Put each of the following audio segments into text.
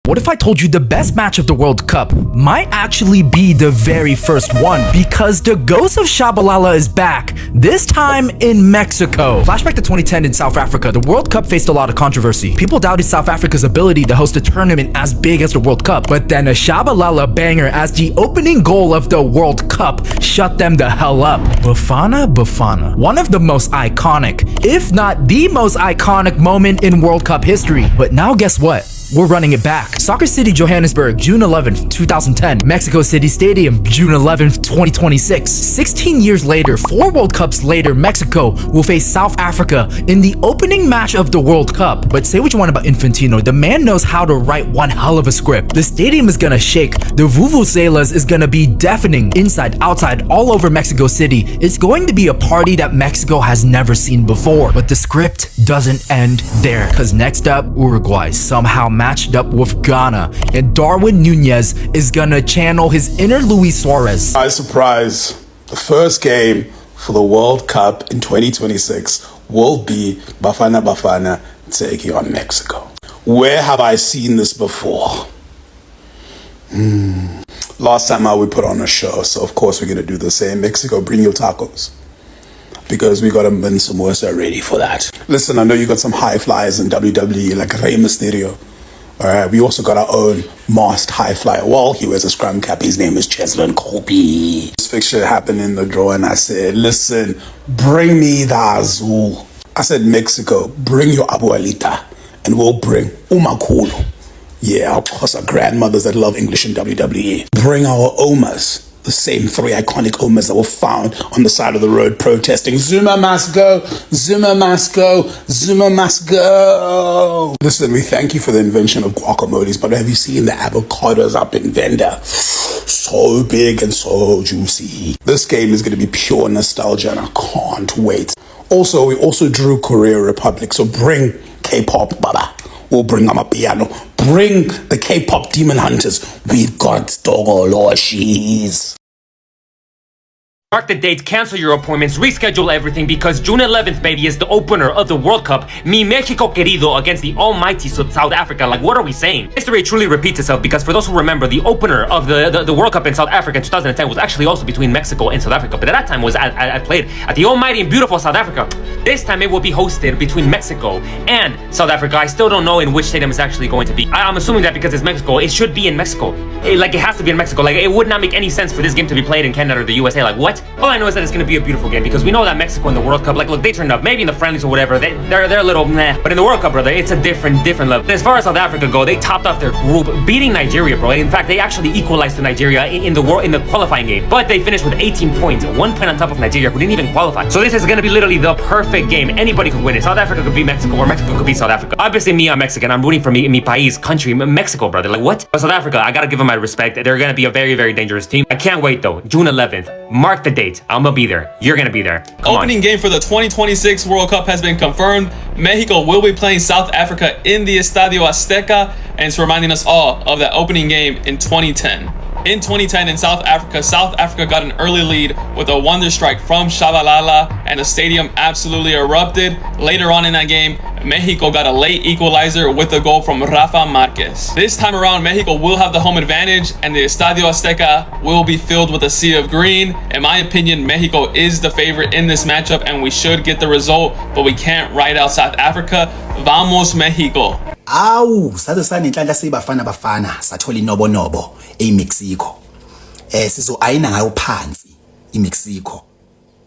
What if I told you the best match of the World Cup might actually be the very first one? Because the ghost of Shabalala is back, this time in Mexico. Flashback to 2010 in South Africa, the World Cup faced a lot of controversy. People doubted South Africa's ability to host a tournament as big as the World Cup, but then a Shabalala banger as the opening goal of the World Cup shut them the hell up. Bafana, one of the most iconic, if not the most iconic moment in World Cup history. But now guess what? We're running it back. Soccer City, Johannesburg, June 11th, 2010. Mexico City Stadium, June 11th, 2026. 16 years later, 4 World Cups later, Mexico will face South Africa in the opening match of the World Cup. But say what you want about Infantino, the man knows how to write one hell of a script. The stadium is gonna shake. The vuvuzelas is gonna be deafening inside, outside, all over Mexico City. It's going to be a party that Mexico has never seen before. But the script doesn't end there, because next up, Uruguay somehow matched up with Ghana, and Darwin Nunez is gonna channel his inner Luis Suarez. Surprise, the first game for the World Cup in 2026 will be Bafana taking on Mexico. Where have I seen this before? Last time we put on a show, so of course we're gonna do the same. Mexico, bring your tacos, because we gotta win some more, so ready for that. Listen, I know you got some high flyers in WWE like Rey Mysterio. Alright, we also got our own masked high flyer. Well, he wears a scrum cap. His name is Cheslin Colby. This fixture happened in the draw, and I said, listen, bring me the Azul. I said, Mexico, bring your abuelita, and we'll bring Umakulu. Yeah, our Xhosa grandmothers that love English in WWE. Bring our Omas. The same 3 iconic Omas that were found on the side of the road protesting, Zuma must go, Zuma must go, Zuma must go. Listen, we thank you for the invention of guacamoles, but have you seen the avocados up in Venda? So big and so juicy. This game is going to be pure nostalgia, and I can't wait. Also, we also drew Korea Republic, so bring K-pop, baba. We'll bring Amapiano. Bring the K-pop demon hunters. We've got Dogoloshis. Mark the date, cancel your appointments, reschedule everything, because June 11th, baby, is the opener of the World Cup. Mi Mexico querido against the almighty South Africa. Like, what are we saying? History truly repeats itself, because for those who remember, the opener of the World Cup in South Africa in 2010 was actually also between Mexico and South Africa. But at that time, I played at the almighty and beautiful South Africa. This time, it will be hosted between Mexico and South Africa. I still don't know in which stadium it's actually going to be. I'm assuming that because it's Mexico, it should be in Mexico. It has to be in Mexico. Like, it would not make any sense for this game to be played in Canada or the USA. Like, what? All I know is that it's going to be a beautiful game, because we know that Mexico in the World Cup, like, look, they turned up. Maybe in the friendlies or whatever, they're a little meh. But in the World Cup, brother, it's a different level. And as far as South Africa go, they topped off their group, beating Nigeria, bro. In fact, they actually equalized to Nigeria in the qualifying game. But they finished with 18 points, 1 point on top of Nigeria, who didn't even qualify. So this is going to be literally the perfect game. Anybody could win it. South Africa could beat Mexico, or Mexico could beat South Africa. Obviously, me, I'm Mexican. I'm rooting for mi país, country, Mexico, brother. Like, what? But South Africa, I gotta give them my respect. They're going to be a very, very dangerous team. I can't wait, though. June 11th. Mark the date. I'm gonna be there. You're gonna be there. Opening game for the 2026 World Cup has been confirmed. Mexico will be playing South Africa in the Estadio Azteca, and it's reminding us all of that opening game in 2010. In 2010 in South Africa got an early lead with a wonder strike from Shabalala, and the stadium absolutely erupted. Later on in that game, Mexico got a late equalizer with a goal from Rafa Marquez. This time around, Mexico will have the home advantage, and the Estadio Azteca will be filled with a sea of green. In my opinion, Mexico is the favorite in this matchup, and we should get the result, but we can't write out South Africa. Vamos, Mexico. Sabe sanenhlanhla sibafana sathola inobonobo eMexico. Sizo ayina ngayo phansi iMexico.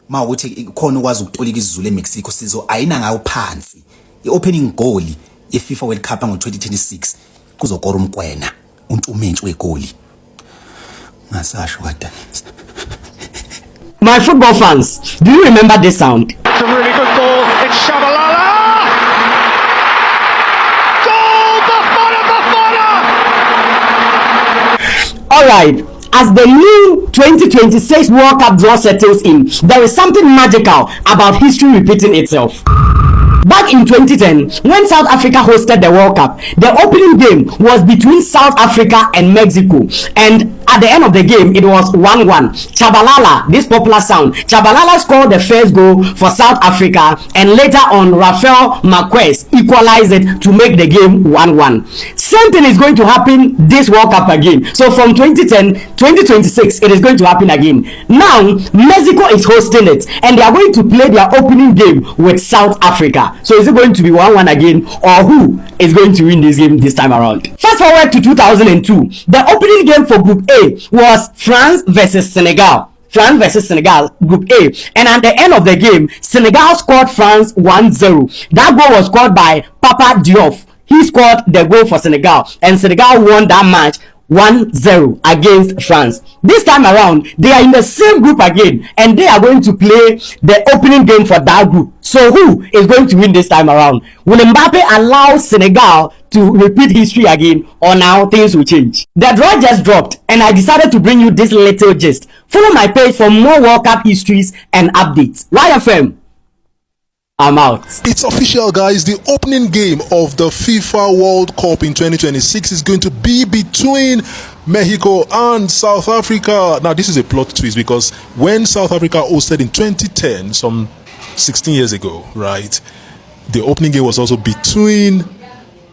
Mawukuthi khona ukwazi ukutolika isiZulu eMexico, sizo ayina ngayo phansi. I-opening goal ye-FIFA World Cup ngo-2026 kuzokora umkwena untumentshi wegoli. Ngasasho kadani. My football fans, do you remember this sound? It's a really good ball. It's Shabalala. Alright, as the new 2026 World Cup draw settles in, there is something magical about history repeating itself. Back in 2010, when South Africa hosted the World Cup, the opening game was between South Africa and Mexico, and at the end of the game, it was 1-1. Shabalala, this popular sound, Shabalala scored the first goal for South Africa, and later on, Rafael Marquez equalized it to make the game 1-1. same thing is going to happen this World Cup again. So from 2010, 2026, it is going to happen again. Now, Mexico is hosting it, and they are going to play their opening game with South Africa. So is it going to be 1-1 again, or who is going to win this game this time around? Fast forward to 2002. The opening game for Group A was France versus Senegal. France versus Senegal, Group A. And at the end of the game, Senegal scored France 1-0. That goal was scored by Papa Diop. He scored the goal for Senegal, and Senegal won that match 1-0 against France. This time around, they are in the same group again, and they are going to play the opening game for that group. So who is going to win this time around? Will Mbappe allow Senegal to repeat history again, or now things will change? The draw just dropped, and I decided to bring you this little gist. Follow my page for more World Cup histories and updates. YFM, I'm out. It's official, guys. The opening game of the FIFA World Cup in 2026 is going to be between Mexico and South Africa. Now, this is a plot twist because when South Africa hosted in 2010, some 16 years ago, right, the opening game was also between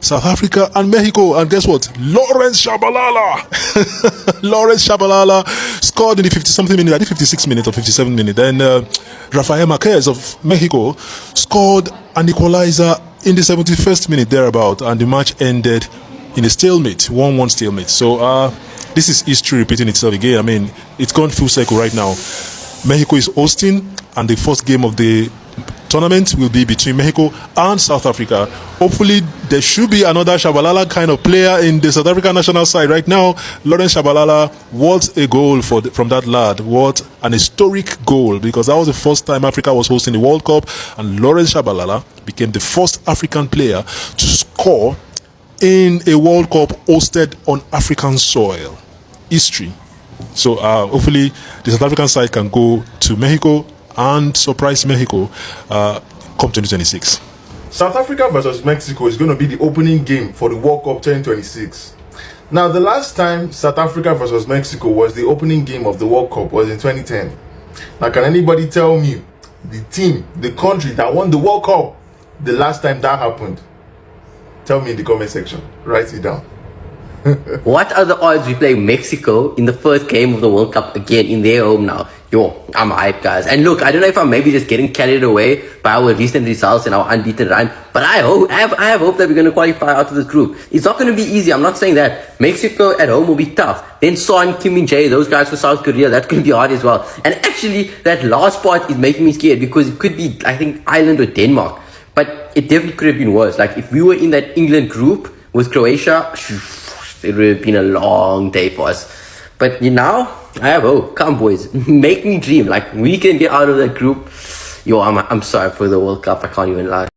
South Africa and Mexico, and guess what? Lawrence Shabalala Lawrence Shabalala scored in the 50-something minute, I think 56 minutes or 57 minutes. Then Rafael Marquez of Mexico scored an equalizer in the 71st minute thereabout, and the match ended in a stalemate, 1-1 stalemate. So this is history repeating itself again. I mean, it's gone full circle right now. Mexico is hosting, and the first game of the tournament will be between Mexico and South Africa. Hopefully there should be another Shabalala kind of player in the South African national side. Right now, Lawrence Shabalala, what a goal from that lad. What an historic goal, because that was the first time Africa was hosting the World Cup, and Lawrence Shabalala became the first African player to score in a World Cup hosted on African soil. History. So hopefully the South African side can go to Mexico and surprise Mexico come 2026. South Africa versus Mexico is going to be the opening game for the World Cup 2026. Now, the last time South Africa versus Mexico was the opening game of the World Cup was in 2010. Now, can anybody tell me the team, the country that won the World Cup the last time that happened? Tell me in the comment section. Write it down. What are the odds we play Mexico in the first game of the World Cup again in their home now? Yo, I'm hyped, guys. And look, I don't know if I'm maybe just getting carried away by our recent results and our unbeaten run, but I have hope that we're going to qualify out of this group. It's not going to be easy, I'm not saying that. Mexico at home will be tough. Then Son, Kim Min-jae, those guys for South Korea, that's going to be hard as well. And actually, that last part is making me scared because it could be, I think, Ireland or Denmark. But it definitely could have been worse. Like, if we were in that England group with Croatia, it would have been a long day for us. But now, I have hope. Come, boys. Make me dream. Like, we can get out of that group. Yo, I'm sorry for the World Cup. I can't even lie.